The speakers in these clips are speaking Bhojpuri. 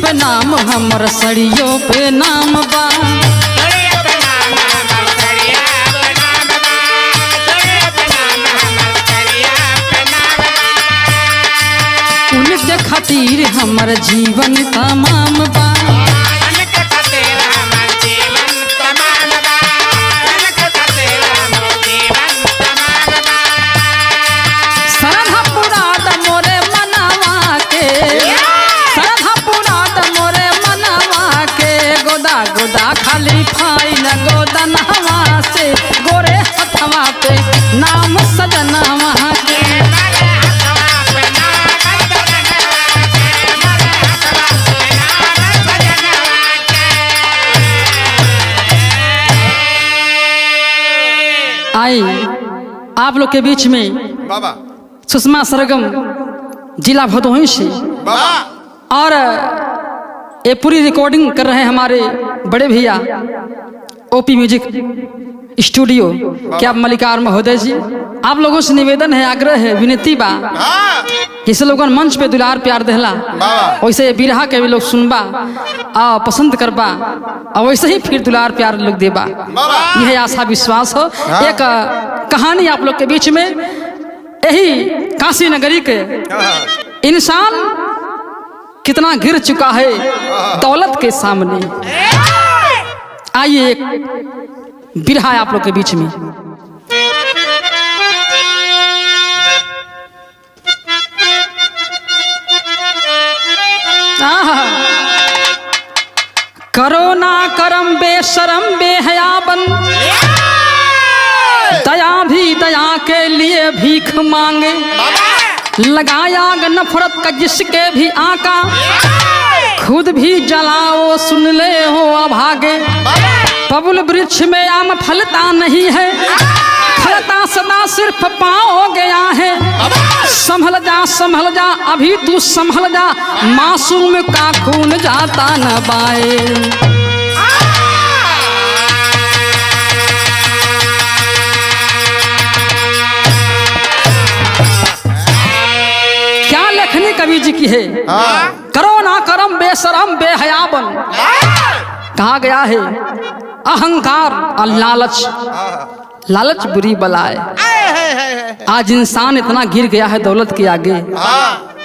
नाम हमर सड़ियों पे नाम बा उनके खातिर हमर जीवन तमाम बा सरधा पूरा मोरे मनवा के गोदा खाली फाइन गोदन हवा से गोरे हथवा पे नाम सजनवा के आई आप लोग के बीच में बाबा सुषमा सरगम जिला भदोही से और ये पूरी रिकॉर्डिंग कर रहे हैं हमारे बड़े भैया ओपी म्यूजिक स्टूडियो। क्या मल्लिकार महोदय जी, आप लोगों से निवेदन है, आग्रह है, विनती बा जैसे लोगन मंच पे दुलार प्यार देला वैसे बिरहा के भी लोग सुनबा आ पसंद करबा और वैसे ही फिर दुलार प्यार लोग देबा, यह आशा विश्वास हो। एक कहानी आप लोग के बीच में, यही काशी नगरी के इंसान कितना गिर चुका है दौलत के सामने। आइए एक बिरहा आप लोग के बीच में। करो ना करम बेशरम बेहयाबन, दया भी दया के लिए भीख मांगे, लगाया नफरत का जिसके भी आका, खुद भी जलाओ सुन ले हो अभागे। बबुल वृक्ष में आम फलता नहीं है, फलता सदा सिर्फ पाओ गया है। संभल जा अभी तू संभल जा, मासूम का खून जाता न बाए। क्या लेखनी कवि जी की है। करो ना करम बेशरम बेहयाबन, कहा गया है अहंकार और लालच, लालच बुरी बलाए। आज इंसान इतना गिर गया है दौलत के आगे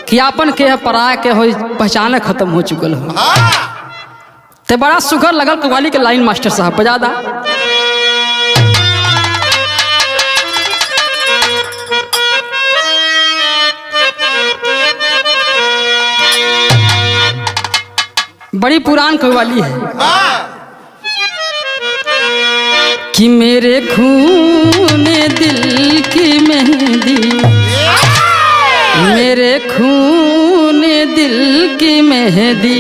कि आपन के पराया के हो पहचाने खत्म हो चुकल हो। ते बड़ा सुघर लगल कव्वाली के लाइन मास्टर साहब बजा दा। बड़ी पुरान कव्वाली है कि मेरे खून दिल की मेहंदी, मेरे खून दिल की मेहंदी,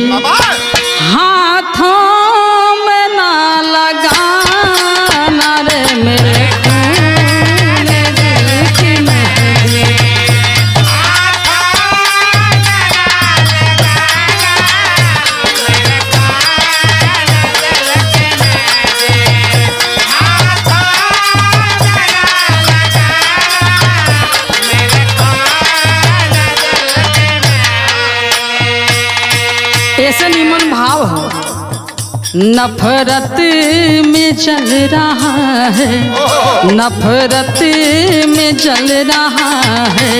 हाथों में ना लगाना रे। मेरे खून दिल की मेहंदी, ऐसे निमन भाव हो। नफरत में चल रहा है, नफरत में चल रहा है,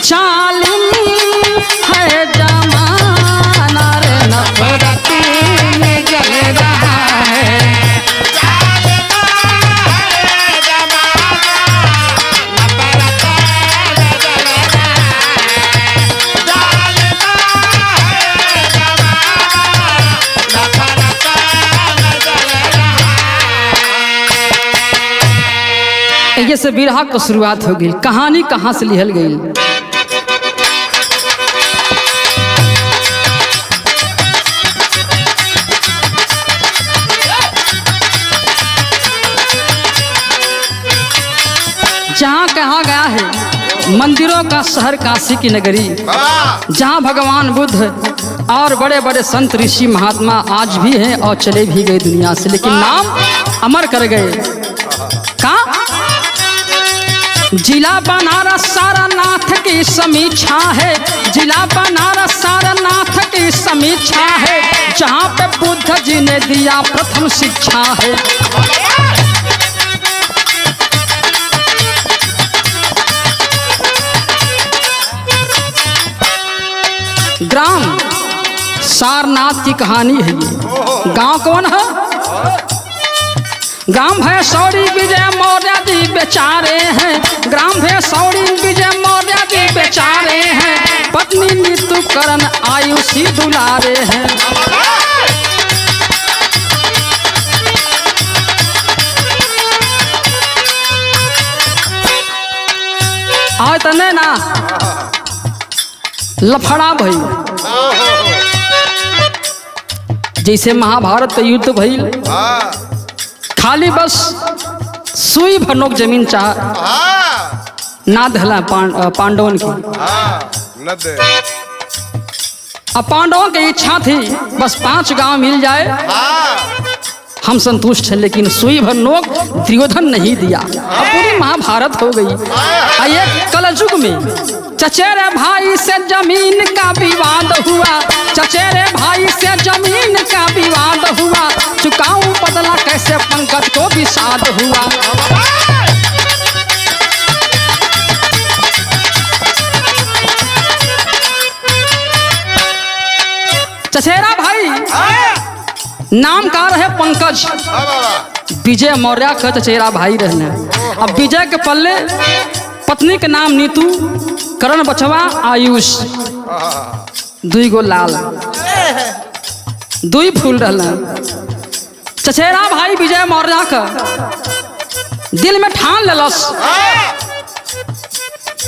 जालिम है जमाना रे। नफरत में चल रहा है, से बिरहा को शुरुआत हो गई। कहानी कहाँ से लिहल गई। मंदिरों का शहर काशी की नगरी, जहाँ भगवान बुद्ध और बड़े बड़े संत ऋषि महात्मा आज भी हैं और चले भी गए दुनिया से, लेकिन नाम अमर कर गए। कहाँ? जिला बनारस सारनाथ की समीक्षा है, जिला बनारस सारनाथ की समीक्षा है, जहाँ पे बुद्ध जी ने दिया प्रथम शिक्षा है। ग्राम सारनाथ की कहानी है ये। गांव कौन है? ग्राम भैसौरी विजय मौर्य जी बेचारे हैं, ग्राम भैसौरी विजय मौर्य जी बेचारे हैं, पत्नी नीतू करण आयुषी दुलारे हैं। आज तने ना लफड़ा भई, जैसे महाभारत का युद्ध भइल, खाली बस सुई भर नोक जमीन चाह ना धला पांडवन की। अब पांडवों की इच्छा थी बस 5 गांव मिल जाए हम संतुष्ट हैं, लेकिन सुई भर नोक दुर्योधन नहीं दिया। अब पूरी महाभारत हो गई। ये कलयुग में चचेरे भाई से जमीन का विवाद हुआ, चचेरे भाई से जमीन का विवाद हुआ, चुकाऊं बदला कैसे पंकज को विषाद हुआ। चचेरा भाई नाम का रहे पंकज, विजय मौर्य का चचेरा भाई रहने। अब विजय के पल्ले पत्नी के नाम नीतू, करण बचवा आयुष, 2 गो लाल, 2 फूल रहना। चचेरा भाई विजय मौर्य का दिल में ठान लेलस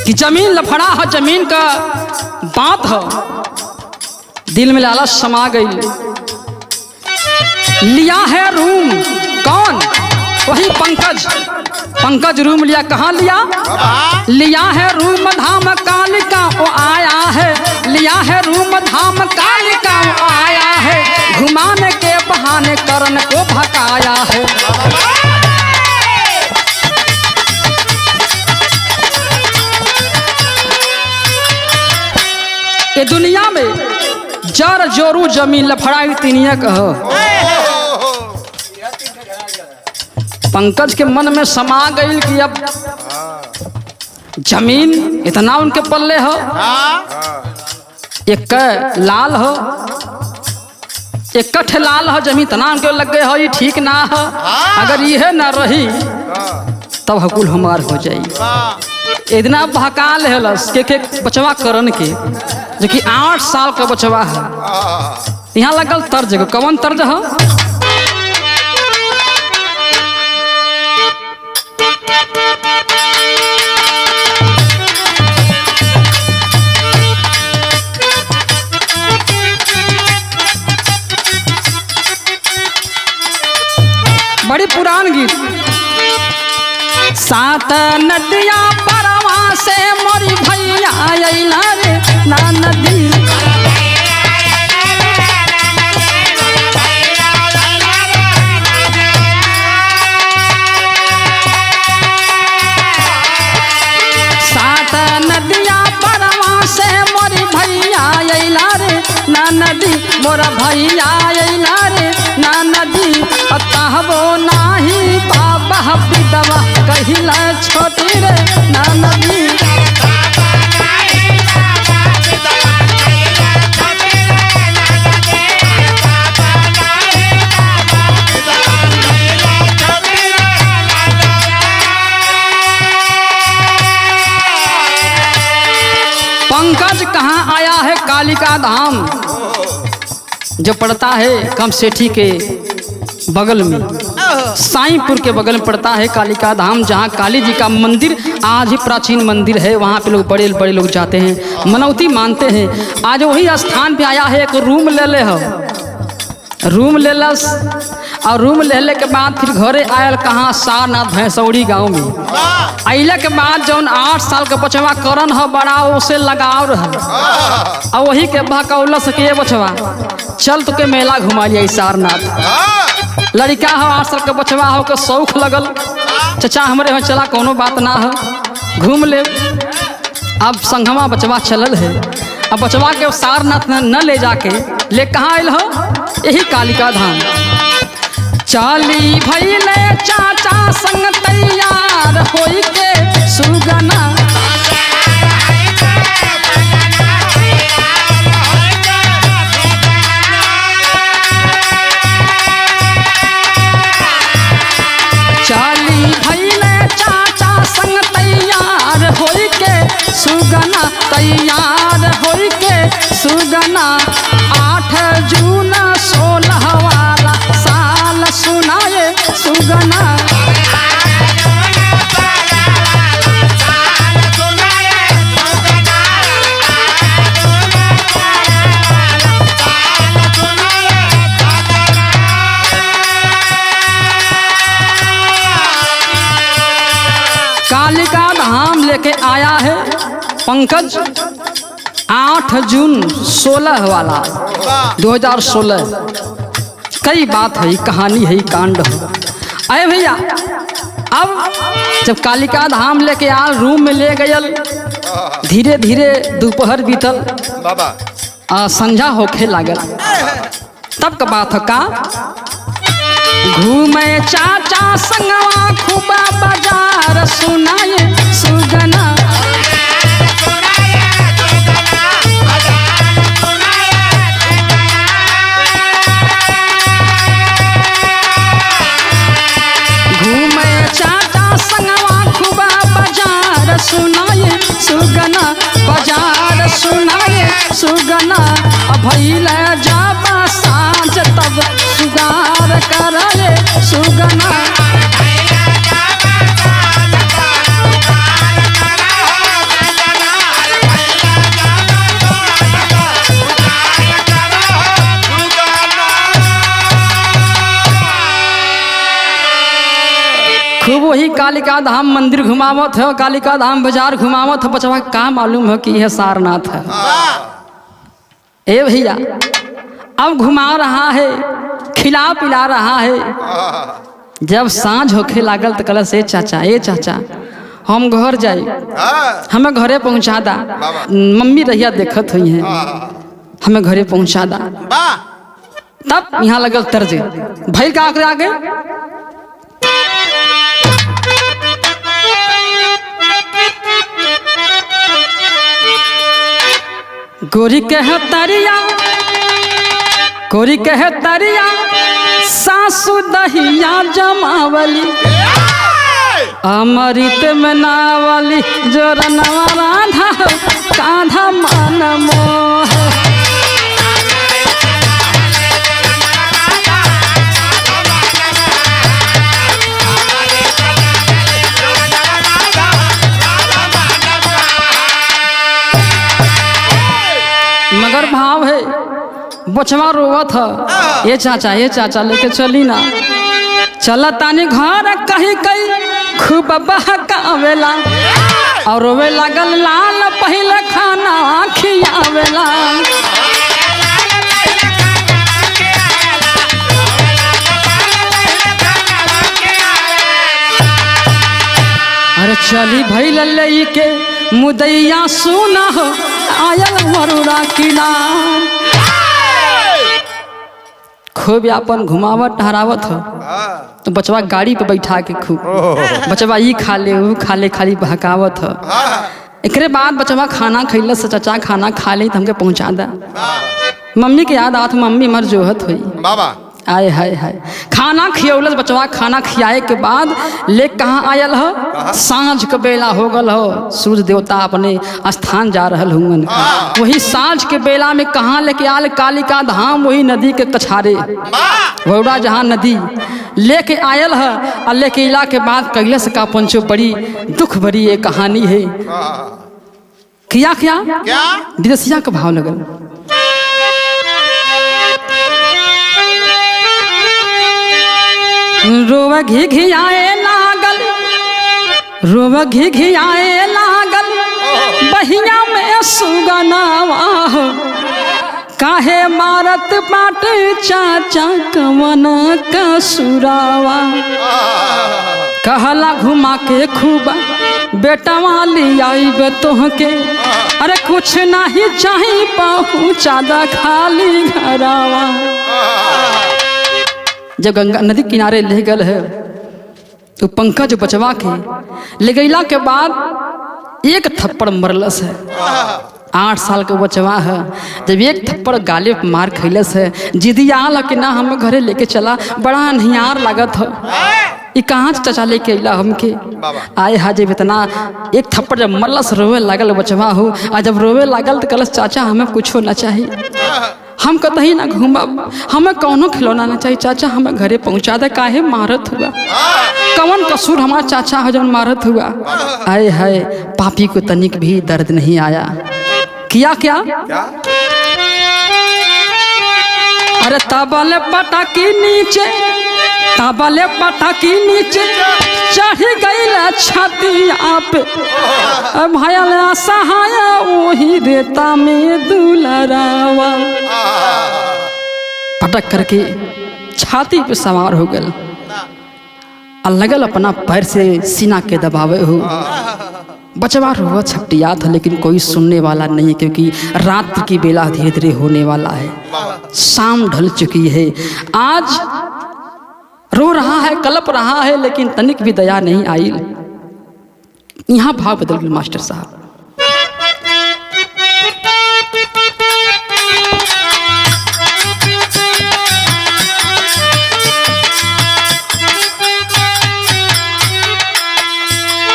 कि जमीन लफड़ा है, जमीन का बात है, दिल में लालच समा गई। लिया है रूम कौन? वही पंकज। पंकज रूम लिया, कहाँ लिया? लिया है रूम धाम कालिका वो आया है, लिया है रूम धाम कालिका वो आया है, घुमाने के बहाने करण को भकाया है। ये दुनिया में जर जोरू जमीन लफड़ाई तीनिया कह। पंकज के मन में समा गई कि अब जमीन इतना उनके पल्ले हो, एक लाल हो, एक कठ लाल हो, जमीन इतना उनके लग गए हो, ये ठीक ना हो। अगर यह ना रही तब हकुल हमार हो जाई। इतना बहका लेलस के बचवा करण के, जो कि 8 साल का बचवा है। यहाँ लगल तर्ज, कौन तर्ज है? बड़ी पुरान गीत। 7 नदिया परवा से मोरी भैया अइला रे ना नदी, 7 नदिया परवा से मोरी भैया अइला रे ना नदी, मोरा भैया अइला रे ना नदी, कहबो नाही बाबा विधवा कहिला छोटी रे ना नदी। पंकज कहाँ आया है? कालिका धाम जो पड़ता है कमसेठी के बगल में, साईंपुर के बगल में पड़ता है कालिका धाम, जहाँ काली जी का मंदिर आज भी प्राचीन मंदिर है। वहाँ पे लोग बड़े बड़े लोग जाते हैं, मनौती मानते हैं। आज वही स्थान पे आया है, एक रूम ले ले हो, रूम लेलस और रूम लेले के बाद फिर घरे आयल कहाँ सारनाथ भैंसौड़ी गांव में। अइले के बाद जौन 8 साल के बचवा करन ह बड़ा उसे लगाव रहा और वही के बहकौलस के बचवा चल तो के मेला घुमा लिया सारनाथ। लड़का हो 8 साल के बचवा हो के शौक लगल, चचा हमरे यहाँ चला कोनो बात ना हो घूम ले। अब संगमा बचवा चलल है, अब बचवा के सारनाथ न ले जाके ले कहाँ आयल हो, यही कालिका धाम। चाली भैले चाचा संग तैयार होई के सुगना, चाली भैले चाचा संग तैयार होई के सुगना, तैयार होई के सुगना। 8 जून 16 वाला साल सुनाए सुगना। कालिका धाम लेके आया है पंकज 8 जून 16 वाला 2016। कई बात है, कहानी है, कांड है। अरे भैया अब जब कालिका धाम लेके आ रूम में ले गयल, धीरे धीरे दोपहर बीतल, संझा होखे लागल। तब का बात है का घूमे चाचा संगवा खूबा बाजार सुनाए सुगना। घूमे चाचा संगवा खूबा बाजार सुनाए सुगना, बाजार सुनाए सुगना। भइल जाबा साँझ तब सुगार करे सुगना। खूब वही कालिका धाम मंदिर घुमावत है, कालिका धाम बाजार घुमावत है। बचवा का मालूम है कि यह सारनाथ है। ए भैया अब घुमा रहा है, खिला पिला रहा है। जब सांझ होखे लागल तो कहल से ए चाचा हम घर जाए, हमें घरे पहुँचा दा। मम्मी रहिया देखत हुई है, हमें घरे पहुँचा दा। तब यहाँ लगल तर्ज भैल का आगे गोरी कह तरिया सासु दहिया जमावली, अमृत में नावली जोरनवा राधा कांधा मन मोह। मगर भाव है बचवा रोवत है, ये चाचा लेके चली ना। चला तानी घर कही कही खूब बहकावेला और रोवे लागल लाल पहले खाना खियावेला। अरे चली भइल लई के मुदैया सुना हो आयल मरुरा किला। खूब अपन घुमावत टहरावत हो तो बचवा गाड़ी पे बैठा के खूब बचवा ई खा ले वो खा ले, खाली बहकावत हो। एकरे बाद बचवा खाना खैलस से चाचा खाना खा ले तो हमके पहुँचा दा। मम्मी के याद आत मम्मी मर जोहत हुई बाबा। आए हाय हाय खाना खियौलस बचवा। खाना खियाए के बाद ले कहाँ आयल हो, सांझ के बेला हो गल हो, सूर्य देवता अपने स्थान जा रहल हुन। वही सांझ के बेला में कहाँ लेके आल कालिका धाम, वही नदी के कछारे वौड़ा जहाँ नदी लेके आयल है। और लेके इला के बाद कैलस का पंचो बड़ी दुख भरी ये कहानी है। किया क्या विदेशिया का भाव लगल। रोव घिघियाए लागल, रोव घिघियाए लागल बहिया में सुगनावा हो, काहे मारत बाटे चाचा कवन कसुरावा। कहला घुमा के खूब बेटवा ले आईब तोहके, अरे कुछ नहीं चाही पहुँचा दा खाली घरावा। जब गंगा नदी किनारे ले गल है तो पंकज बचवा के ले गईला के बाद एक थप्पड़ मरलस है। 8 साल के बचवा है, जब एक थप्पड़ गाले पर मार खैलस है, जिदिया आल कि ना हमें घरे लेके चला, बड़ा निहार लागत है। ये कहाँ चचा लेके अला हमके आए हा। जब इतना एक थप्पड़ जब मरलस रोवे लागल बचवा हो, और जब रोवे लागल तो कलस चाचा हमें कुछो ना चाहिए, हम कतही ना घूमब, हमें कौनो खिलौना ना चाहिए, चाचा हमें घरे पहुँचा दे, काहे मारत हुआ, कौन कसूर हमारा चाचा हो जब मारत हुआ। आए हाय पापी को तनिक भी दर्द नहीं आया। किया क्या, अरे ताबाले पटाकी नीचे, ताबाले पटाकी नीचे चढ़ी गई छाती आप, भयल सहाया वही रेता में दुलरावा। पटक करके छाती पे सवार हो गल, लगल अपना पैर से सीना के दबावे हो। बचवा रोवा छपटिया था, लेकिन कोई सुनने वाला नहीं, क्योंकि रात की बेला धीरे धीरे होने वाला है, शाम ढल चुकी है। आज रो रहा है, कलप रहा है, लेकिन तनिक भी दया नहीं आई। यहाँ भाव बदल गए मास्टर साहब।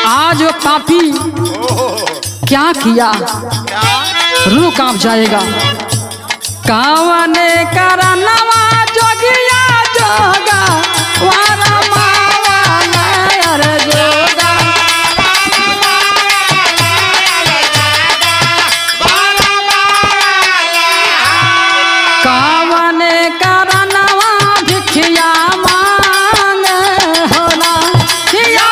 आज वो पापी क्या किया, रूह कांप जाएगा। कावने करनवा जोगिया जोगा वारा मावा नयर जोगा, कावने करनवा भिखिया मांगे होला, किया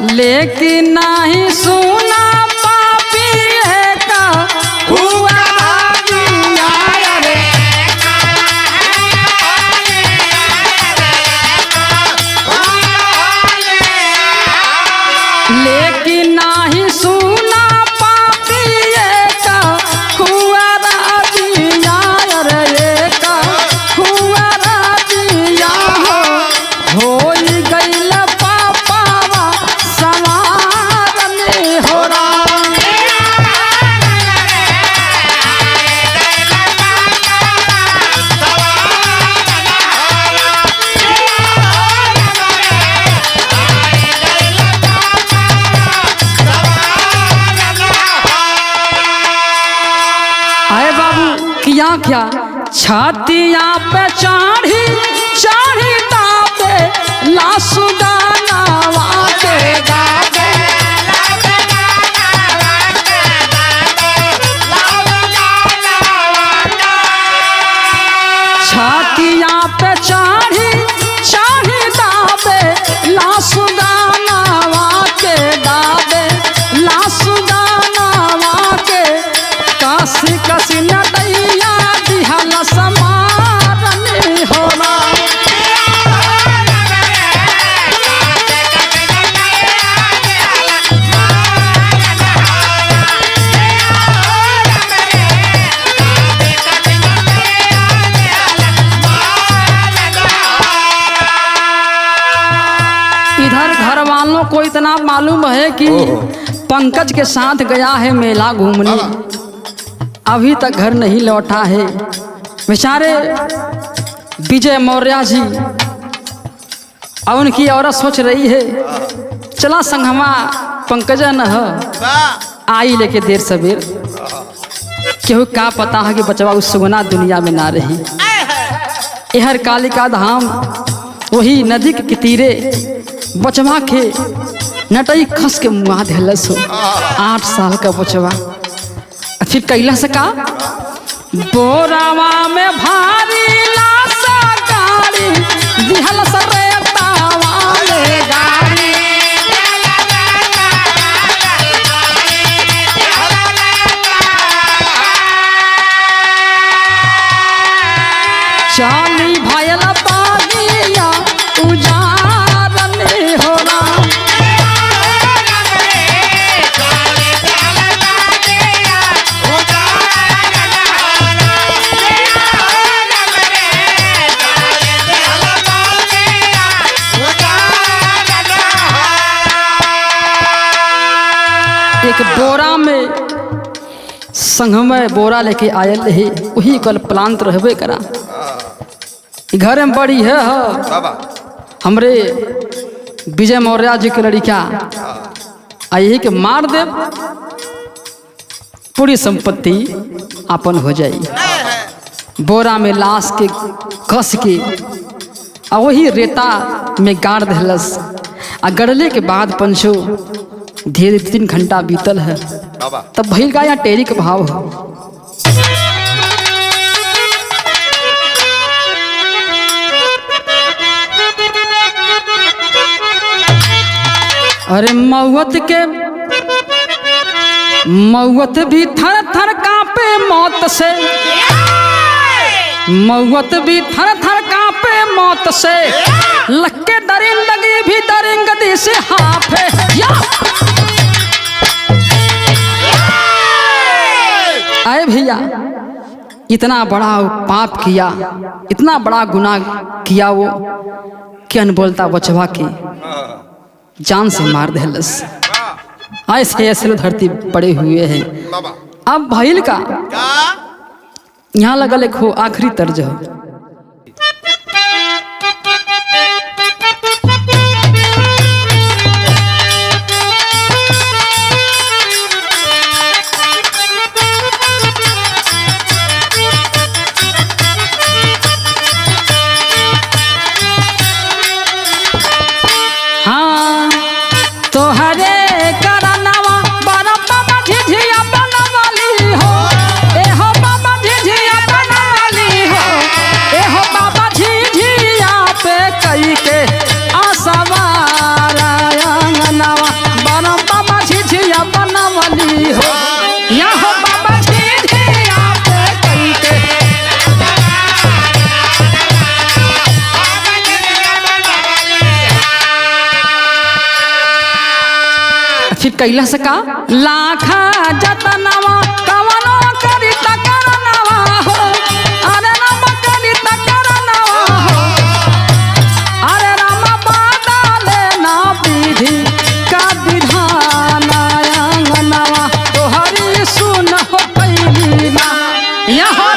लेकिन नहीं सुना पापी है का हुआ दिया रे, लेकिन नहीं सुना पापी है का हुआ दिया रे, का हुआ दिया हो गई क्या छातिया पे चाढ़ी चाढ़ी दाबे लासु गानावा के गाबे, छातिया पे चाढ़ी चाढ़ी दाबे लासु गानावा के गाबे, लासु गानावा के काशी कसी नदैया दिहला समारनी होना। इधर घर वालों को इतना मालूम है कि पंकज के साथ गया है मेला घूमने, अभी तक घर नहीं लौटा है। बेचारे विजय मौर्य जी और उनकी औरत सोच रही है चला संगमा पंकजा न आई लेके देर सवेर। केहू का पता है कि बचवा उस सुगना दुनिया में ना रही। एहर कालिका धाम वही नदी के तीरे बचवा के नटई खस के मुआ देलस हो। 8 साल का बचवा फिर कैला से का बोरावा में भारी लाशा गाड़ी दिहल सरेतावा ले गाड़ी चाली भायल पागिया उजारने हो राम एक बोरा में संग में बोरा लेके आयल रही वही कल प्लांट रहबे करा। घर में बड़ी है हमरे विजय मौर्य जी के लड़का यही के मार दे पूरी संपत्ति अपन हो जाई। बोरा में लाश के कस के आ वही रेता में गाड़ देलस। आ गड़ले के बाद पंचो धीरे 3 घंटा बीतल है तब भइल का यहाँ टेरी के भाव है। अरे मौत भी थर थर कांपे मौत से, मौत भी थर थर कांपे मौत से, लक्के दरिंदगी भी दरिंगदी से हाफे। आए भैया इतना बड़ा पाप किया, इतना बड़ा गुनाह किया वो कि अनबोलता बचवा की जान से मार देलस। ऐसे ऐसे धरती पड़े हुए हैं। अब भइल का यहाँ लगल एक हो आखिरी तर्ज हो। हाँ तो हरे करनवा बरम बाबा झिझिया बनवाली हो, ए हो बाबा झिझिया बनवाली हो, ए हो बाबा झिझिया पे कई के आसवार अंगनवा बरम बाबा झिझिया बनवाली हो, या हो बाबा झिझिया पे कई के। फिर कैला से का लाखा जतनवा कवनो करी तकरनवा हो, अरे राम करी तकरनवा हो, अरे राम बादले ना विधि का विधान अंगनवा तोहरी सुन हो पैली ना यहाँ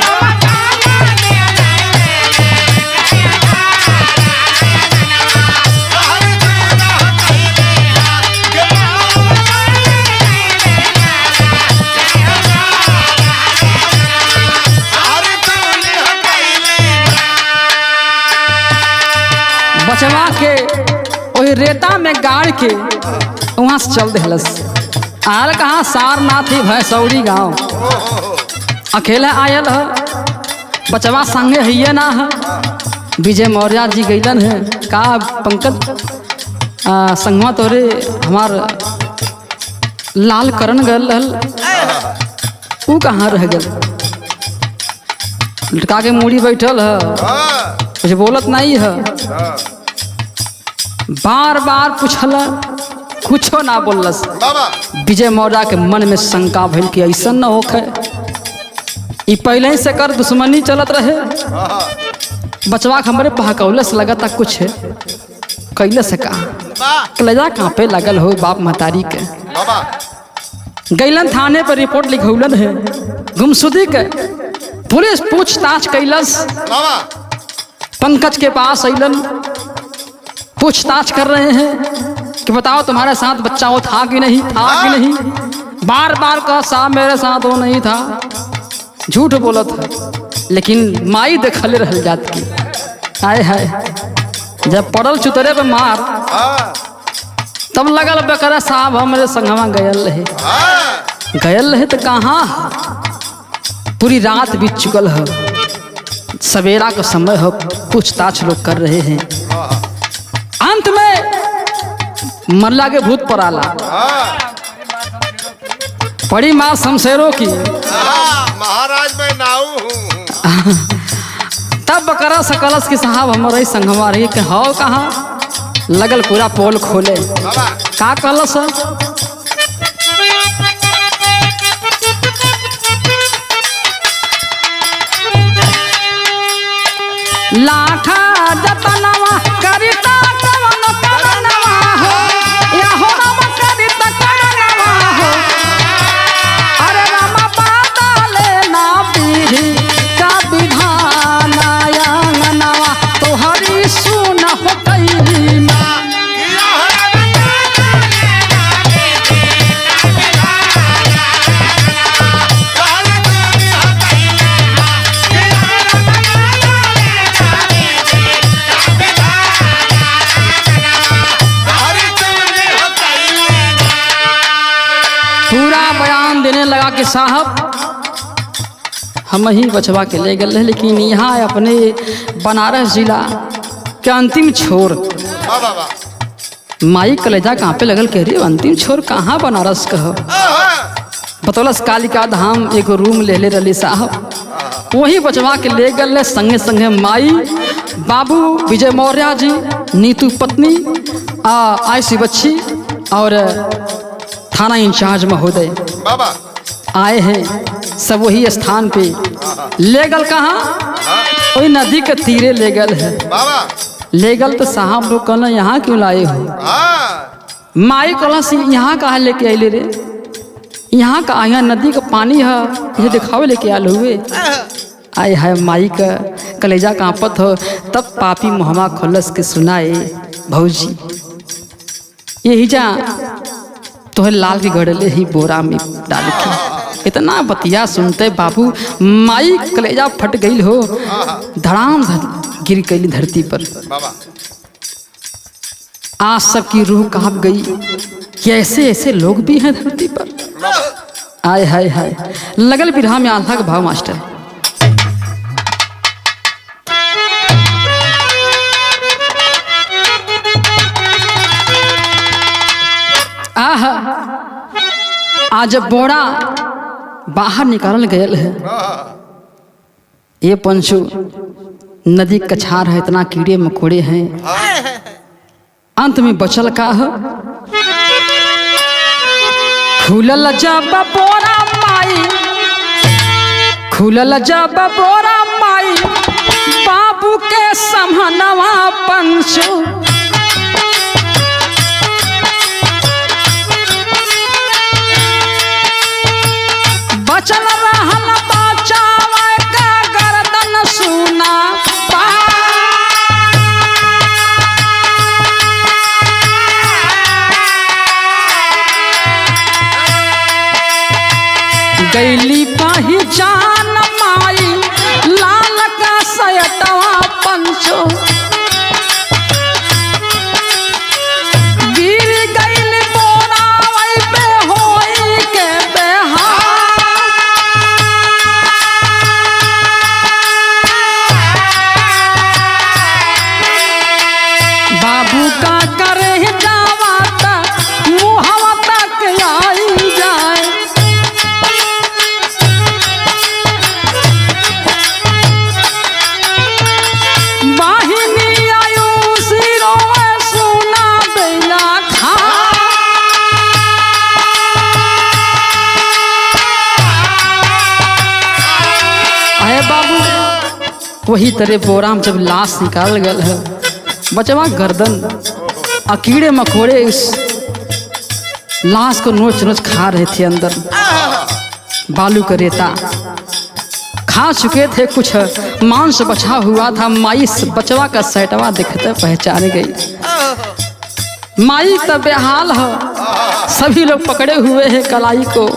बचवा के वही रेता में गाड़ के वहां से चल देलस। आयल कहाँ सारनाथ ही भैंसौरी गांव अकेला आयल है, बचवा संगे है ना है। विजय मौर्य जी गईलन है का पंकज संगवा तोरे हमार लाल करण गल ऊ कहाँ रह गल, लटका के मूड़ी बैठल है कुछ बोलत नहीं है। बार बार पूछल कुछो ना बोलस। विजय मौर्य के मन में शंका भइल कि ऐसा न होखे, ई पहले ही से कर दुश्मनी चलत रहे। बचवा हमरे बहकौलस लगता कुछ कैले से कहा कलेजा कांपे लगल हो बाप महतारी के। गैलन थाने पर रिपोर्ट लिखौलन है गुमशुदी के। पुलिस पूछताछ कैलस, पंकज के पास अइलन, पूछताछ कर रहे हैं कि बताओ तुम्हारे साथ बच्चा वो था कि नहीं, था कि नहीं। बार बार कहा साहब मेरे साथ वो नहीं था। झूठ बोला था, लेकिन माई देखले रह जात की। आए हाय, जब पड़ल चुतरे पे मार तब लगल बेकरा साहब हमारे संगवा गयल रहे तो कहाँ, पूरी रात बीत चुकल है, सवेरा का समय हो, पूछताछ लोग कर रहे हैं। अंत में मल्ला के भूत पर आला पड़ी माँ शमशेरों की, महाराज मैं नाऊ हूँ। तब बकरा सकलस के साहब हमारे संगवा रही कि हो कहाँ, लगल पूरा पोल खोले। का कहलस लाठा जतनवा करिता कवन करनवा हो, या हो राम करिता करनवा हो। अरे राम बादले ना पीढ़ी का विधान आंगनवा, तोहरी सुन हो कैली माँ। पूरा बयान देने लगा कि साहब हम ही बचवा के ले गए, लेकिन यहाँ अपने बनारस जिला के अंतिम छोर माई कलेजा कहाँ पे लगल, कह रही अंतिम छोर कहाँ बनारस कहो। बतौलस कालिका धाम एक रूम ले रही साहब, वही बचवा के ले गए। संगे संगे माई, बाबू विजय मौर्य जी, नीतू पत्नी, आयसी बच्ची और थाना इंचार्ज महोदय आए हैं। सब वही स्थान पे ले गल, कहाँ वही नदी के तीरे ले गल है। ले गल तो साहब लोग कहना यहाँ क्यों लाए हो। माई कहला से यहाँ कहा लेके आइले रे, यहाँ का यहाँ नदी का पानी है, ये दिखावे लेके आल हुए। आए है माई का कलेजा कांपत हो। तब पापी मुहम्मा खोलस के सुनाए, भौजी यही जा तोहे लाल की गड़ले ही बोरा में डाल के। इतना बतिया सुनते बाबू माई कलेजा फट गई हो, धड़ाम गिर गई धरती पर। आज सबकी रूह कांप गई कि ऐसे ऐसे लोग भी हैं धरती पर। आय हाय हाय, लगल बिरहा में आल्हा का भाव मास्टर। आज बोरा बाहर निकालल गयल है, ये पंचू नदी कछार है, इतना कीड़े मकोड़े हैं। अंत में बचल का है, खुलल जब बोरा माई, खुलल जब बोरा माई, बाबू के समहनवा पंचू। बचल रहल बचावे का गर्दन सुना पा। गैली पहचान माई लाल का सयटवा पंचो। गिर गैल बोरावई पे होई के बेहाल। बाबू का करे जावा तक मुहवा तक आई जाए। बाहिनी आयुषी रोवे सुना बेला खा। आए बाबू वही तरह बोरा में जब लाश निकाल गल है, बचवा गर्दन कीड़े मकोड़े इस लाश को नोच नोच खा रहे थे। अंदर बालू का रेता खा चुके थे, कुछ मांस बचा हुआ था। माई बचवा का सैटवा देखते पहचान गई। माई तब बेहाल है, सभी लोग पकड़े हुए हैं कलाई को।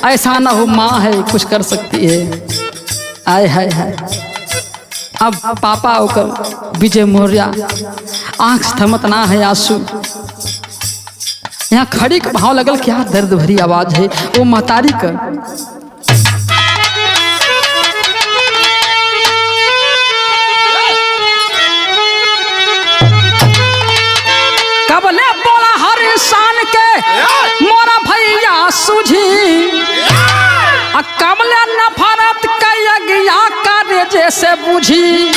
ऐसा ना हो माँ है कुछ कर सकती है। आय हाय हाय। अब पापा होकर विजय मौर्य आंख से थमत ना है आंसू। यहाँ खड़ी का भाव लगल, क्या दर्द भरी आवाज है वो महतारी का। कबले बोला हर इंसान के मोरा भैया सूझी, कमले नफरत का यज्ञा कार्य जैसे बुझी।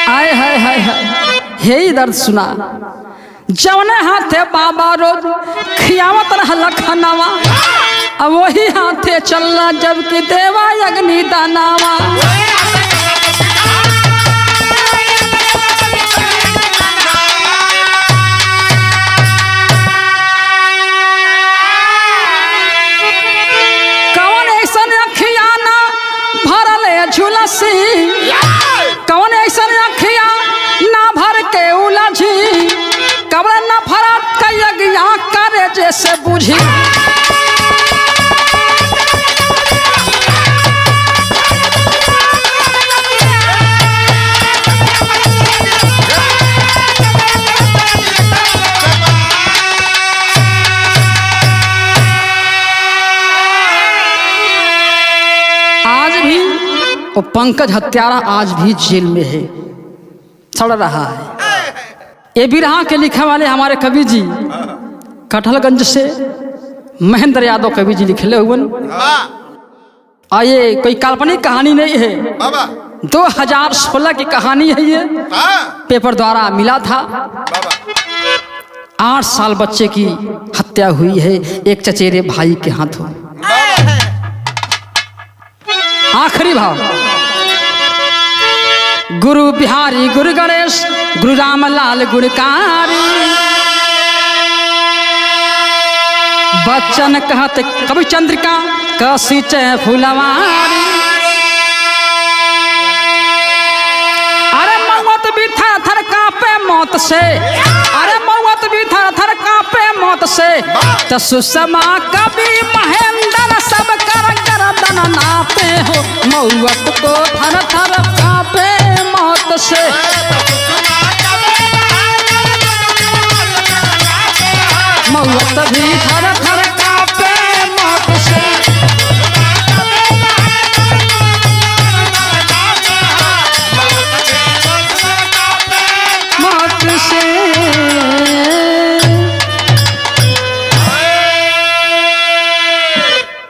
आय हाय हाय हाय, यही दर्द सुना। जवने हाथे बाबा रोज खियावत रहला खानावा, अब वही हाथे चलना जबकि देवा अग्नि दानावा। कौन ऐसन अखिया ना भरले झुलसी, कौन ऐसन अखिया ना भर के उलझी, कबल नफरत का यज्ञ करे जैसे बुझी। आज भी वो पंकज हत्यारा आज भी जेल में है, सड़ रहा है। ये बिरहा के लिखे वाले हमारे कवि जी कटहलगंज से महेंद्र यादव कवि जी लिखले हुए। ये कोई काल्पनिक कहानी नहीं है, 2016 की कहानी है। ये पेपर द्वारा मिला था। 8 साल बच्चे की हत्या हुई है एक चचेरे भाई के हाथों। आखिरी भाव। गुरु बिहारी गुरु गणेश गुरु रामलाल गुणकारी, बच्चन कहते कवि चंद्रिका कसी चे फुलवारी। अरे मौत भी थर थर कांपे मौत से, अरे मौत भी थर थर कांपे मौत से, तो सुषमा कवि महेंद्र सब कर गर्दन नापे हो। मौत को थर थर कांपे मौत से, मौत भी थर थर